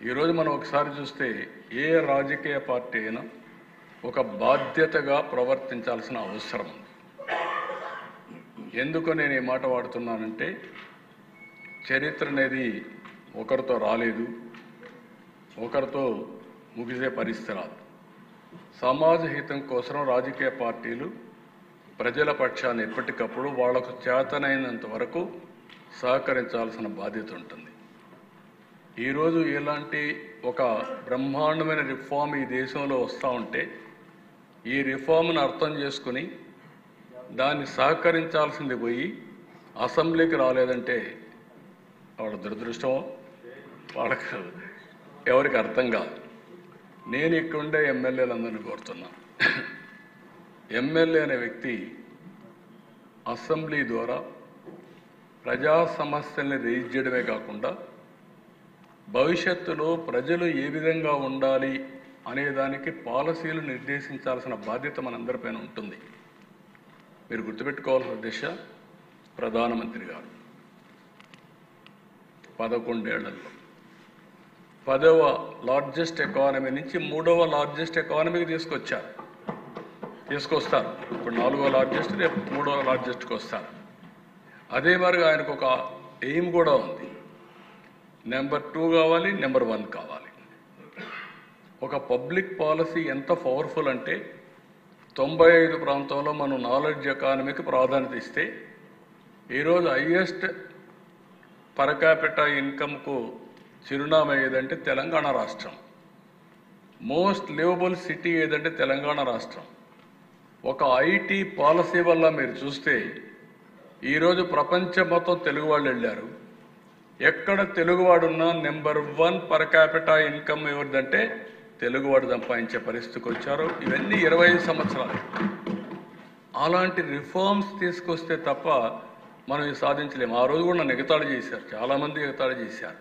ఈరోజు మనం ఒకసారి చూస్తే ఏ రాజకీయ పార్టీ అయినా ఒక బాధ్యతగా ప్రవర్తించాల్సిన అవసరం ఉంది. ఎందుకు నేను ఈ మాట వాడుతున్నానంటే, చరిత్ర అనేది ఒకరితో రాలేదు, ఒకరితో ముగిసే పరిస్థితి రాదు. సమాజ హితం కోసం రాజకీయ పార్టీలు ప్రజల పక్షాన్ని ఎప్పటికప్పుడు వాళ్లకు చేతనైనంత వరకు సహకరించాల్సిన బాధ్యత ఉంటుంది. ఈరోజు ఇలాంటి ఒక బ్రహ్మాండమైన రిఫార్మ్ ఈ దేశంలో వస్తూ ఉంటే, ఈ రిఫార్మ్ను అర్థం చేసుకుని దాన్ని సహకరించాల్సింది పోయి అసెంబ్లీకి రాలేదంటే వాళ్ళ దురదృష్టమో వాళ్ళకు ఎవరికి అర్థం కాదు. నేను ఇక్కడుండే ఎమ్మెల్యేలందరినీ కోరుతున్నా, ఎమ్మెల్యే అనే వ్యక్తి అసెంబ్లీ ద్వారా ప్రజా సమస్యల్ని రేజ్ చేయడమే కాకుండా భవిష్యత్తులో ప్రజలు ఏ విధంగా ఉండాలి అనేదానికి పాలసీలు నిర్దేశించాల్సిన బాధ్యత మనందరిపైన ఉంటుంది. మీరు గుర్తుపెట్టుకోవాల్సిన దిశ, ప్రధానమంత్రి గారు 11 ఏళ్లలో 10వ లార్జెస్ట్ ఎకానమీ నుంచి 3వ లార్జెస్ట్ ఎకానమీకి తీసుకొస్తారు. ఇప్పుడు 4వ లార్జెస్ట్, రేపు 3వ లార్జెస్ట్కి వస్తారు. అదే మరి ఆయనకు ఒక ఎయిమ్ కూడా ఉంది. నెంబర్ 2 కావాలి, నెంబర్ 1 కావాలి. ఒక పబ్లిక్ పాలసీ ఎంత పవర్ఫుల్ అంటే, 95 ప్రాంతంలో మనం నాలెడ్జ్ ఎకానమీకి ప్రాధాన్యత ఇస్తే, ఈరోజు హైయెస్ట్ పర్ క్యాపిటా ఇన్కమ్కు చిరునామా ఏదంటే తెలంగాణ రాష్ట్రం. మోస్ట్ లివబుల్ సిటీ ఏదంటే తెలంగాణ రాష్ట్రం. ఒక ఐటీ పాలసీ వల్ల మీరు చూస్తే ఈరోజు ప్రపంచం మొత్తం తెలుగు వాళ్ళు వెళ్ళారు. ఎక్కడ తెలుగువాడున్నా నెంబర్ 1 పర్ క్యాపిటా ఇన్కమ్ ఎవరిదంటే తెలుగువాడు సంపాదించే పరిస్థితికి వచ్చారు. ఇవన్నీ 25 సంవత్సరాలు. అలాంటి రిఫార్మ్స్ తీసుకొస్తే తప్ప మనం ఇది సాధించలేము. ఆ రోజు కూడా నన్ను ఎగతాళి చేశారు, చాలామంది ఎగతాళి చేశారు.